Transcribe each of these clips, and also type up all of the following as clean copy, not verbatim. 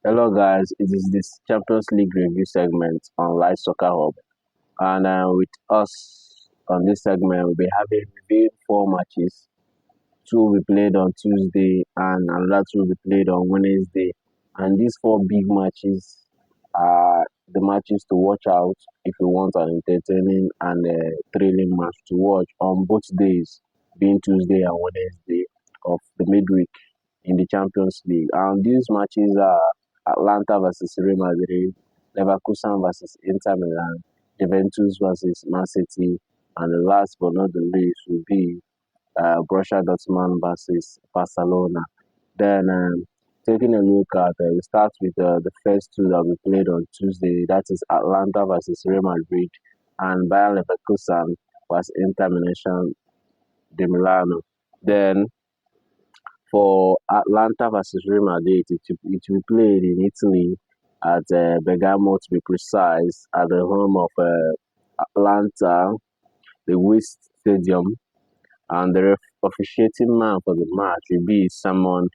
Hello guys, it is this Champions League review segment on Live Soccer Hub, and with us on this segment, we'll be having reviewing four matches. Two will be played on Tuesday, and another two will be played on Wednesday. And these four big matches are the matches to watch out if you want an entertaining and thrilling match to watch on both days, being Tuesday and Wednesday of the midweek in the Champions League. And these matches are Atalanta versus Real Madrid, Leverkusen versus Inter Milan, Juventus versus Man City, and the last but not the least will be Borussia Dortmund versus Barcelona. Then taking a look at, we start with the first two that we played on Tuesday. That is Atlanta versus Real Madrid and Bayern Leverkusen versus Inter Milan de Milano. Then for Atlanta versus Real Madrid, it will be played in Italy at Bergamo, to be precise, at the home of Atlanta, the West Stadium. And the officiating man for the match will be Simon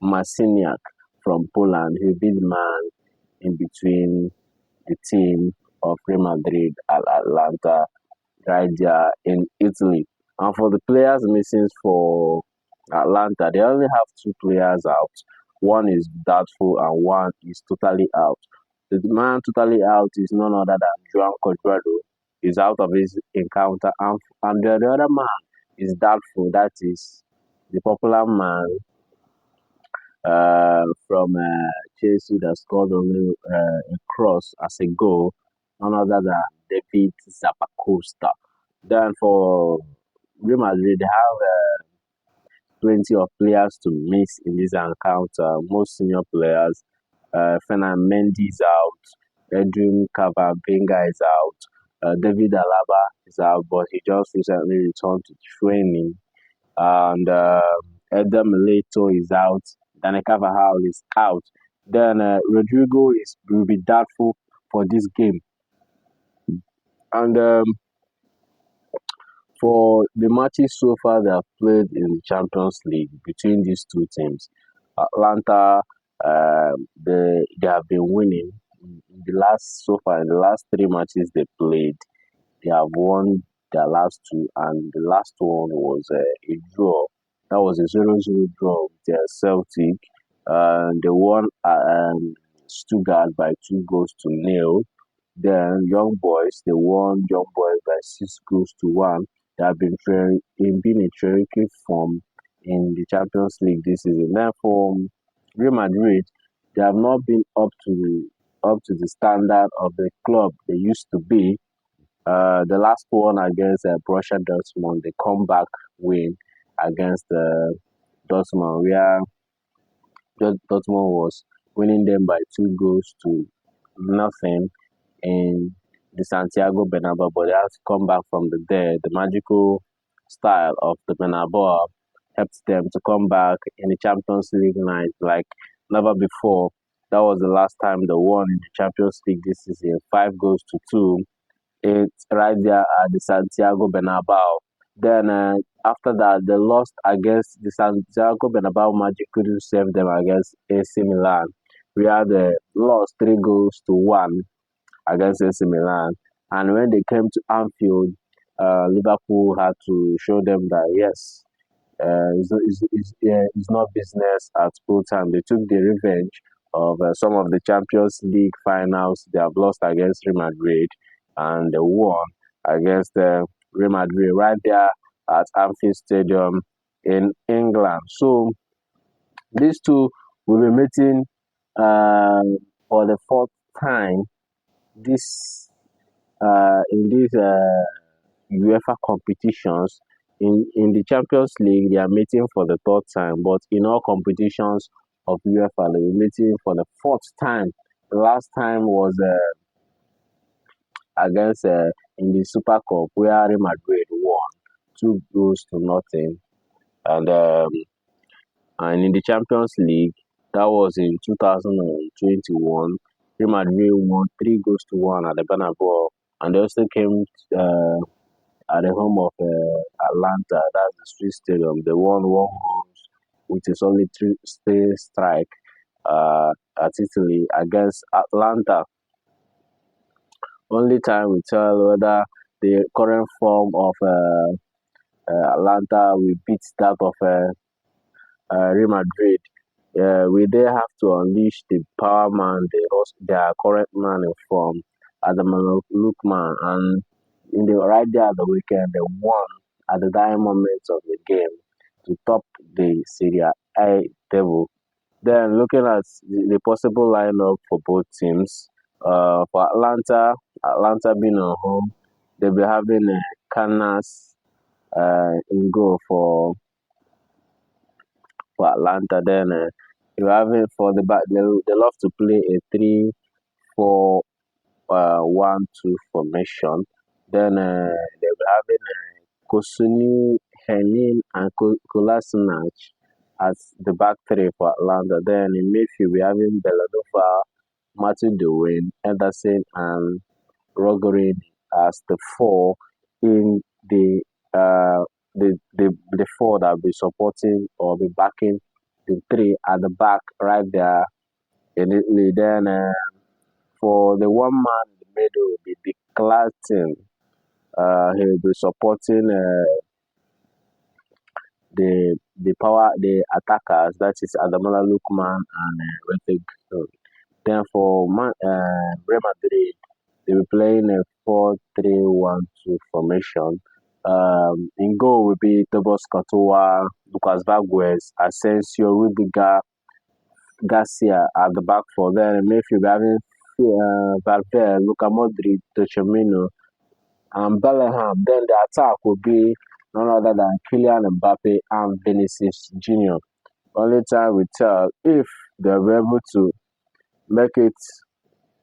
Marciniak from Poland. He'll be the man in between the team of Real Madrid and Atlanta right there in Italy. And for the players missing for Atlanta, they only have two players out. One is doubtful and one is totally out. The man totally out is none other than Joan Cuadrado. Is out of his encounter, and the other man is doubtful. That is the popular man from Chelsea that scored only a cross as a goal, none other than David Zapacosta. Then for Real Madrid, they have plenty of players to miss in this encounter. Most senior players, Fernand Mendy is out, Edwin Cavabenga is out, David Alaba is out, but he just recently returned to training. And Eder Milito is out. Dani Carvajal is out. Then Rodrigo will be doubtful for this game. And for the matches so far they have played in the Champions League between these two teams, Atlanta, they have been winning in the last so far in the last three matches they played. They have won their last two, and the last one was a draw. That was a 0-0 draw with Celtic. They won Stuttgart by 2 goals to nil. Then Young Boys, they won Young Boys by 6 goals to 1. They have been in terrific form in the Champions League this season. Therefore, Real Madrid, they have not been up to the standard of the club they used to be. The last one against Borussia Dortmund, the comeback win against Dortmund, where Dortmund was winning them by 2 goals to nothing in the Santiago Bernabeu, but they had to come back from the dead. The magical style of the Bernabeu helped them to come back in the Champions League night like never before. That was the last time they won in the Champions League this season, 5 goals to 2. It's right there at the Santiago Bernabeu. Then after that, they lost against the Santiago Bernabeu Magic couldn't save them against AC Milan. We had lost 3 goals to 1 against AC Milan. And when they came to Anfield, Liverpool had to show them that yes, it's not business at full time. They took the revenge of some of the Champions League finals they have lost against Real Madrid, and they won against Real Madrid right there at Anfield Stadium in England. So these two will be meeting for the fourth time this in these UEFA competitions. In the Champions League, they are meeting for the third time, but in all competitions of UEFA, they are meeting for the fourth time. The last time was against in the Super Cup, where Real Madrid won 2 goals to nothing, and in the Champions League, that was in 2021. Real Madrid won 3 goals to 1 at the Bernabeu, and they also came at the home of Atlanta, that's the street stadium. They won 1 goal with a solid three strike. at Italy against Atlanta. Only time will tell whether the current form of Atlanta will beat that of Real Madrid. We they have to unleash the power man, their current man in form, Adam Lookman, and in the right there at the weekend they won at the dying moments of the game to top the Serie A table. Then looking at the possible lineup for both teams, for Atlanta being at home, they'll be having Canas in goal for Atlanta. Then you have it for the back. They love to play a 3-4 1-2 formation. Then they'll be having Kosunu, Henin, and Kolasinac as the back three for Atlanta. Then in midfield, we having Beladova, Martin Dewey, Anderson, and Rogerin as the four in the four that will be supporting or be backing the three at the back right there in Italy. Then for the one man in the middle will be the Clatin. He will be supporting the attackers, that is Adamola Lukman and Retic. Then for Real Madrid, they will playing a 4-3-1-2 formation. In goal will be Tobos Courtois, Lucas Vazquez, Asensio, Rudiger, Garcia at the back for them. In midfield, we having Valverde, Luka Modric, Tchouaméni, and Bellingham. Then the attack will be none other than Kylian Mbappe and Vinicius Junior. Only time will tell if they'll be able to make it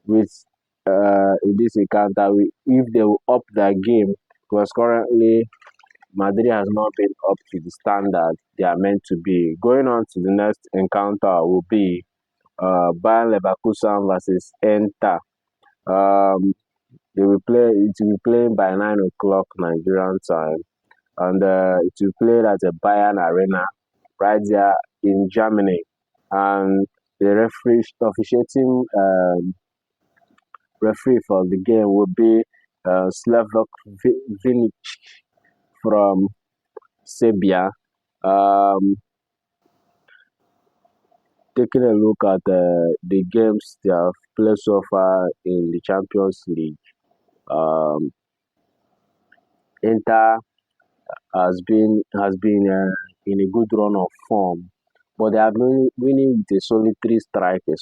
with in this encounter, if they will up their game, because currently Madrid has not been up to the standard they are meant to be. Going on to the next encounter will be Bayern Leverkusen versus Inter. They will play. It will be playing by 9 o'clock Nigerian time, and it will be played at the Bayern Arena right there in Germany. And the officiating referee for the game will be Slavok Vinic from Serbia. Taking a look at the games they have played so far in the Champions League, Inter has been in a good run of form, but they have been winning with a solitary strike. 1-0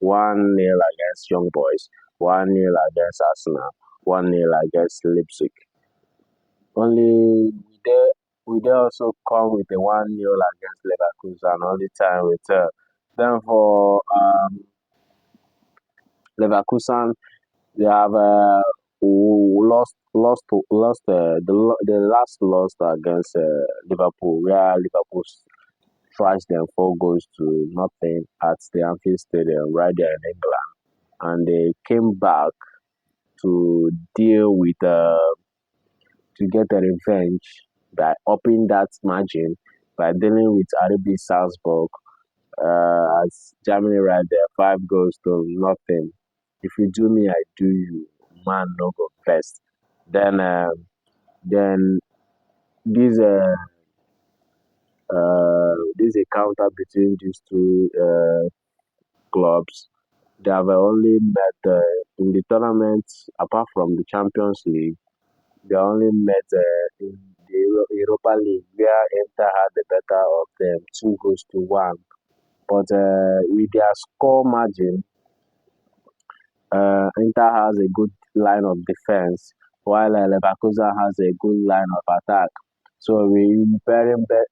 against Young Boys, 1-0 against Arsenal, 1-0 against Leipzig. Only we they also come with a 1-0 against Leverkusen. Only time we tell. Then for Leverkusen, they have the last loss against Liverpool, where Liverpool thrashed them 4 goals to nothing at the Anfield Stadium right there in England, and they came back to deal with to get a revenge by upping that margin by dealing with RB Salzburg as Germany right there 5 goals to nothing. If you do me, I do you. Man, no go best. Then this this encounter between these two clubs, they have only met in the tournament apart from the Champions League. They only met in the Europa League where Inter had the better of them 2 goals to 1. But with their score margin, Inter has a good line of defense, while Leverkusen has a good line of attack. So we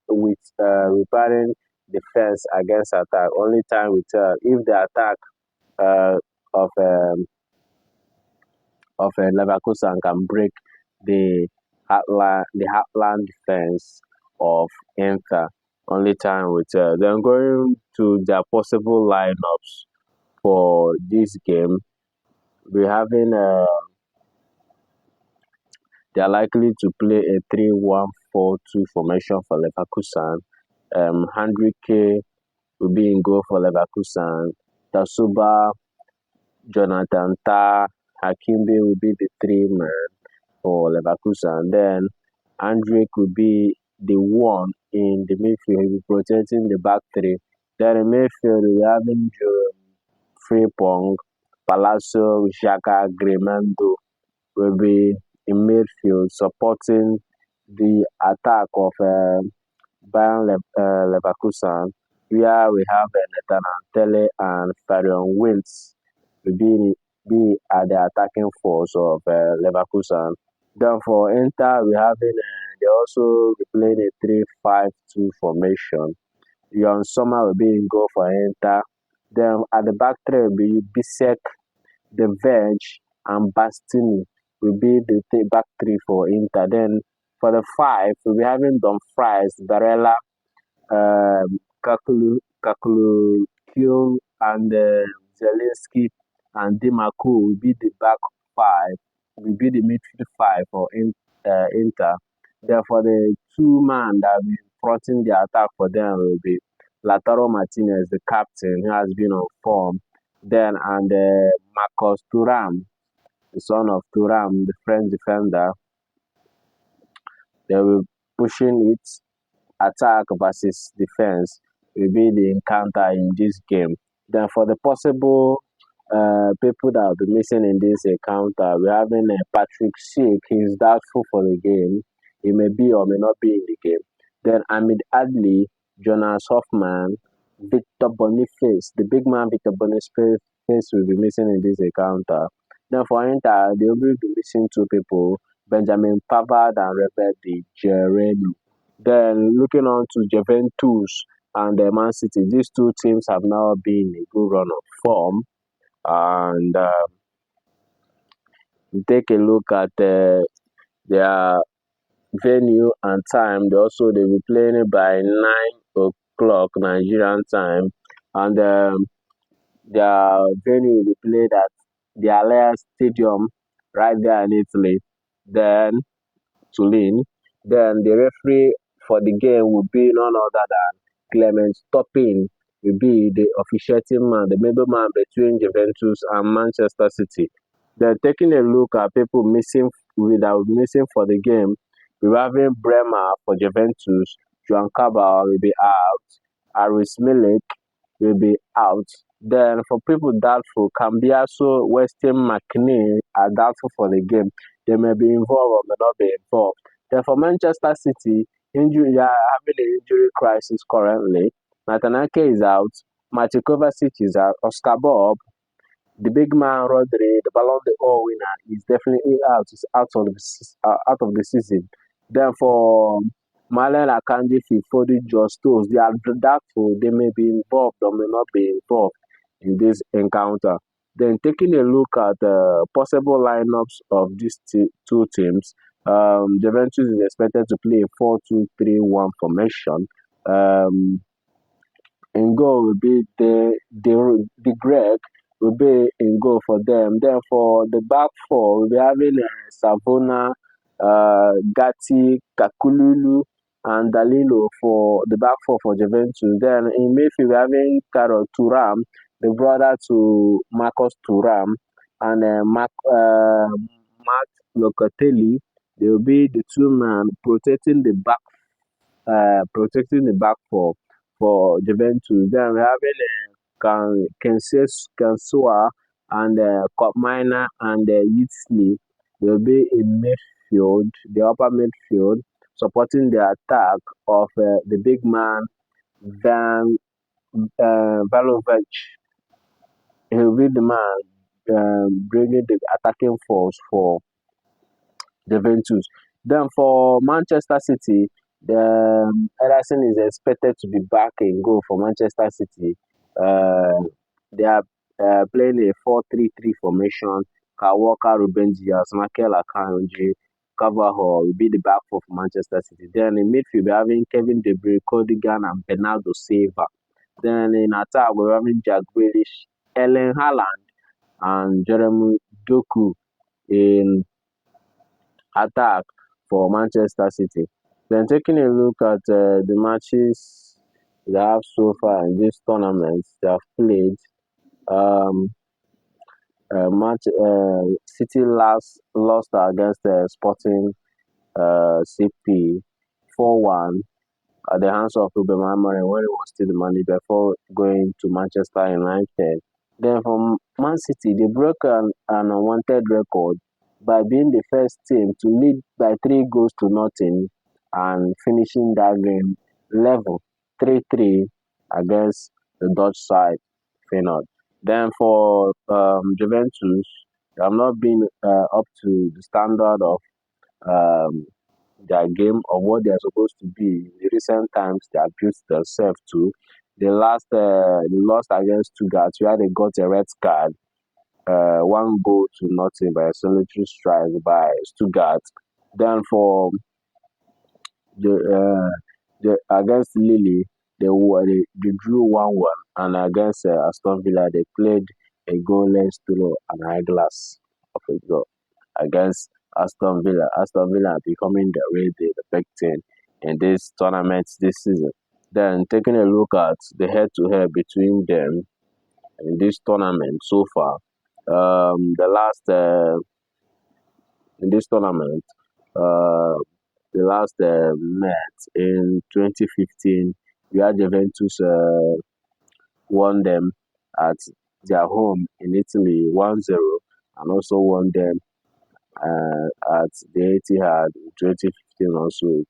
repairing defense against attack. Only time we tell if the attack uh, of Leverkusen can break the heartland defense of Inter. Only time we tell. Then going to their possible lineups for this game, we having they are likely to play a 3-1-4-2 formation for Leverkusen. Hendrike will be in goal for Leverkusen. Tasuba, Jonathan Tah, Hakimbe will be the three men for Leverkusen. Then Andre could be the one in the midfield, he'll be protecting the back three. Then in midfield, we have Frimpong, Palacio, Xhaka, Grimaldo will be in midfield supporting the attack of Leverkusen, where we have Nathan Antele and Farion Wills will be at the attacking force of Leverkusen. Then for Inter, we have they also be playing a 3-5-2 formation. Jan Sommer will be in goal for Inter. Then at the back three will be Bisek, the Veg, and Bastini will be the back three for Inter. Then for the five, we'll be having Dumfries, Barella, Kakulu, Kyung, and Zelensky and Dimaku will be the back five, will be the midfield five for Inter. Therefore, the two-man that will be fronting the attack for them will be Lautaro Martinez, the captain, who has been on form. Then, and Marcos Thuram, the son of Thuram, the French defender, they will pushing it attack versus defense will be the encounter in this game. Then for the possible people that will be missing in this encounter, we're having Patrick Schick. He's doubtful for the game. He may be or may not be in the game. Then Ahmed Adli, Jonas Hoffman, Victor Boniface, the big man Victor Boniface will be missing in this encounter. Then for Inter, they will be missing two people, Benjamin Pavard and Robert Di Gerenu. Then looking on to Juventus and Man City, these two teams have now been in a good run of form. And we take a look at their venue and time. They will be playing it by 9 o'clock Nigerian time, and their venue will be played at the Allianz Stadium right there in Italy. Then Turin. Then the referee for the game will be none other than Clement Toppin, will be the officiating man, the middleman between Juventus and Manchester City. Then taking a look at people missing for the game, we're having Bremer for Juventus, Joan Cabal will be out, Aris Milik will be out. Then for people doubtful, Cambiaso, Weston McNeil are doubtful for the game. They may be involved or may not be involved. Then for Manchester City, they are having an injury crisis currently. Natanake is out, Matej Kovacic is out, Oscar Bob, the big man Rodri, the Ballon d'Or winner, is definitely out. Is out of the season. Then for Malen Akanji, Fifodi, Justos, they are doubtful. They may be involved or may not be involved in this encounter. Then taking a look at possible lineups of these two teams, Juventus is expected to play a 4-2-3-1 formation. In goal will be the Greg will be in goal for them. Then for the back four, we'll be having Savona, Gatti, Kakululu, and Dalilo for the back four for Juventus. Then in midfield, we're having Karol Thuram, the brother to Marcos Thuram, and Matt Locatelli. They will be the two men protecting the back for Juventus. Then we have Kensua and Kopminer and Yitzli. They will be in midfield, the upper midfield, supporting the attack of the big man Van Valovic. He will be the man bringing the attacking force for Juventus. Then for Manchester City, Ederson is expected to be back in goal for Manchester City. They are playing a 4-3-3 formation. Kyle Walker, Ruben Dias, Mikel Akanji, Carvajal will be the back four for Manchester City. Then in midfield, we're having Kevin De Bruyne, Cody Gakpo, and Bernardo Silva. Then in attack, we're having Jack Grealish, Erling Haaland, and Jeremy Doku in attack for Manchester City. Then taking a look at the matches they have so far in this tournament they have played, Um, City last lost against Sporting CP 4-1 at the hands of Ruben Amorim when he was still the manager before going to Manchester United. Then from Man City, they broke an unwanted record by being the first team to lead by 3 goals to nothing and finishing that game level 3-3 against the Dutch side, Feyenoord. Then for Juventus, they have not been up to the standard of um, their game of what they are supposed to be. In the recent times, they have built themselves to. They lost against Stuttgart where they got a red card, 1 goal to nothing by a solitary strike by Stuttgart. Then for the against Lille, they drew 1-1, and against Aston Villa, they played a goalless draw and eyeglass of a draw against Aston Villa. Aston Villa are becoming the big team in this tournament this season. Then taking a look at the head-to-head between them in this tournament so far, the last in this tournament, uh, the last met in 2015, we had Juventus won them at their home in Italy 1-0, and also won them at the Etihad in 2015 also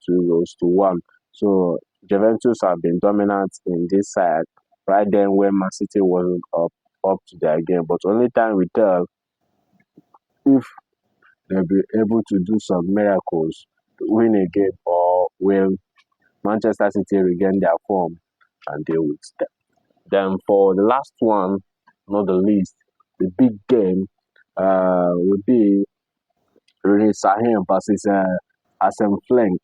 2-1. So Juventus have been dominant in this side right then when Man City wasn't up to their game. But only time will tell if they'll be able to do some miracles to win a game, or will Manchester City regain their form and deal with them. Then for the last one, not the least, the big game will be René Sahin versus Arsene Flank.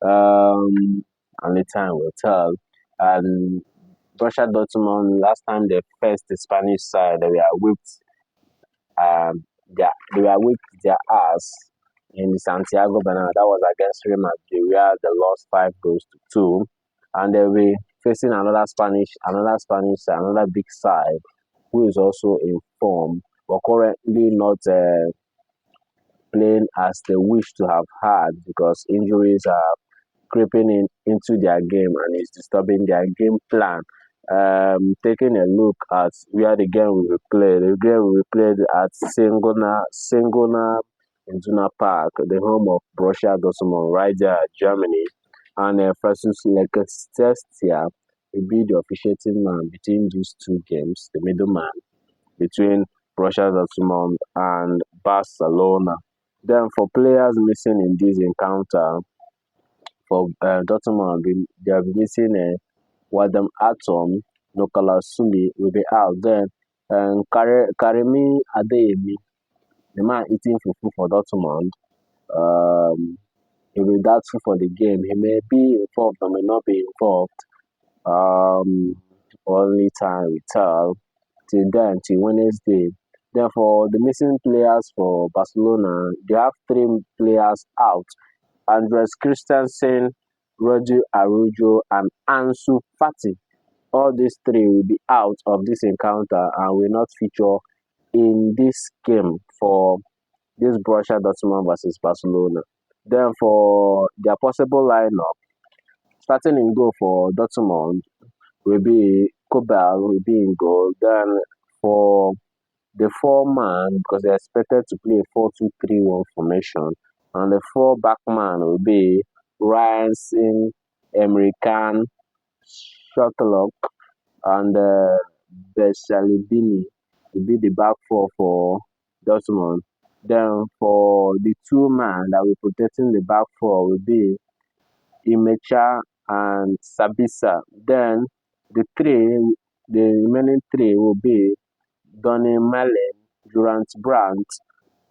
Only time will tell. And Borussia Dortmund, last time they faced the Spanish side, they were whipped their ass in the Santiago Bernabeu. That was against Real Madrid, where they lost 5 goals to 2, and they'll be facing another big side who is also in form, but currently not playing as they wish to have had because injuries are creeping into their game and is disturbing their game plan. Taking a look at where the game will be played. The game will be played at Singona Iduna Park, the home of Borussia Dortmund, right there, Germany, and versus Leicester will be the officiating man between these two games, the middleman between Borussia Dortmund and Barcelona. Then for players missing in this encounter, for Dortmund, they'll be missing Wadam Atom, Nicolas Sumi will be out. Then Karimi Adeyemi, the man eating fufu for Dortmund, he will be doubtful for the game. He may be involved or may not be involved. Um, Only time will tell. Till then, till Wednesday. Therefore, the missing players for Barcelona, they have 3 players out. Andres Christensen, Roger Araujo, and Ansu Fati. All these 3 will be out of this encounter and will not feature in this game for this Borussia Dortmund versus Barcelona. Then for their possible lineup, starting in goal for Dortmund will be Kobel will be in goal. Then for the 4-man, because they're expected to play a 4-2-3-1 formation, and the 4-back-man will be Ryan Singh, Emre Can, Shuttlecock, and Beshalibini will be the back 4 for Dortmund. Then for the 2-man that will be protecting the back 4 will be Imecha and Sabisa. Then the remaining 3 will be Donny Malen, Durant Brandt,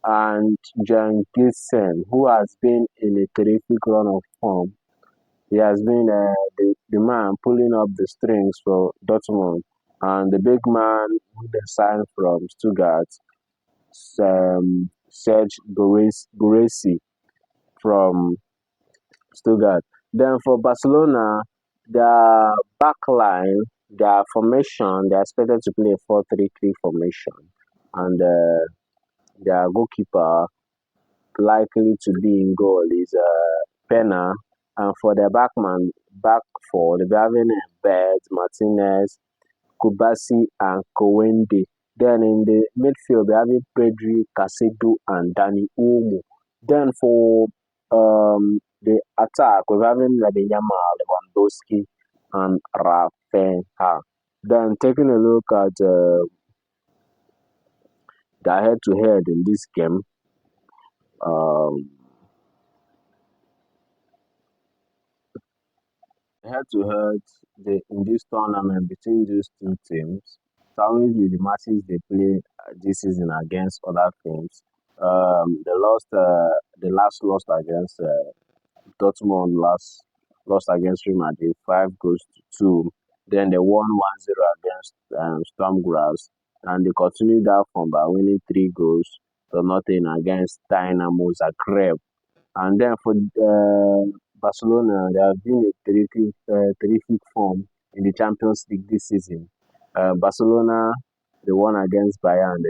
and Jan Gilson, who has been in a terrific run of form. He has been the man pulling up the strings for Dortmund, and the big man who they signed from Stuttgart, Serge Guresi from Stuttgart. Then for Barcelona, the back line their formation, they are expected to play a 4-3-3 formation, and their goalkeeper likely to be in goal is Pena, and for the back four, they'll be having Bed, Martinez, Kubasi, and Kowende. Then in the midfield, they're having Pedri, Casedo, and Danny Olmo. Then for the attack, we're having Yamal, Lewandowski, and Rafinha. Then taking a look at the head-to-head in this game, um, head-to-head in this tournament between these two teams, starting with the matches they play this season against other teams. They lost the last lost against Dortmund lost against Real Madrid 5 goals to 2. Then they won 1-0 against Stormgrass, and they continued that form by winning 3 goals to nothing against Dynamo Zagreb. And then for Barcelona, they have been a terrific form in the Champions League this season. Barcelona, they won against Bayern.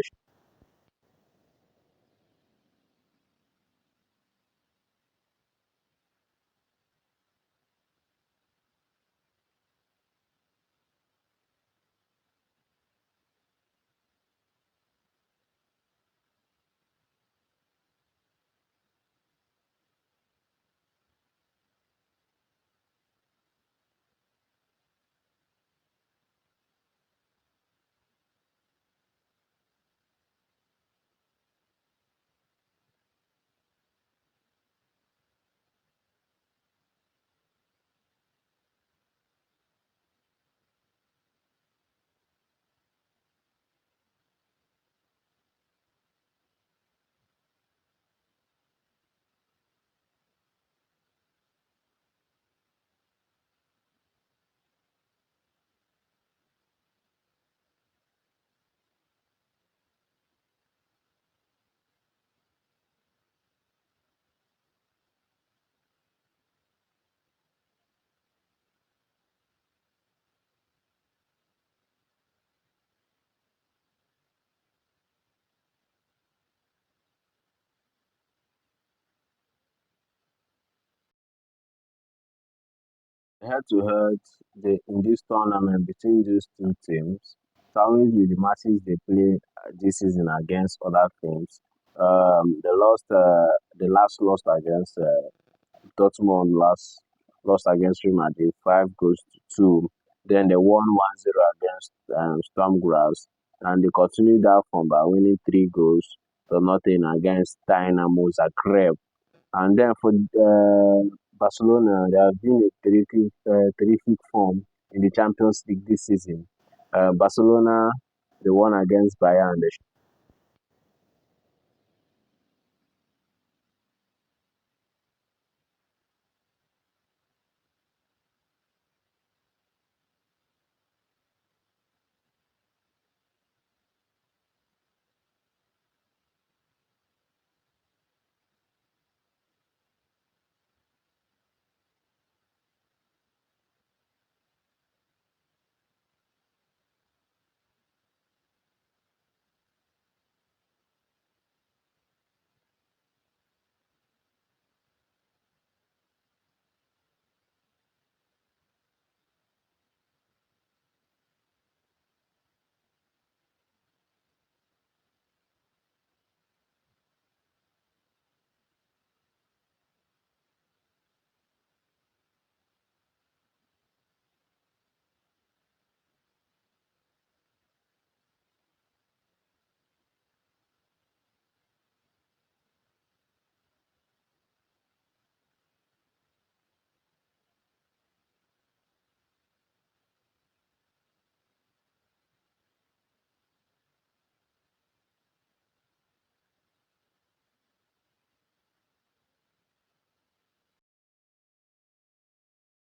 Head-to-head in this tournament between these two teams, starting with the matches they play this season against other teams. They lost the last lost against Dortmund lost against Real Madrid 5 goals to 2. Then they won 1-0 against Stormgrass, and they continued that form by winning 3 goals to nothing against Dynamo Zagreb. And then for Barcelona, they have been a terrific form in the Champions League this season. Barcelona, they won against Bayern.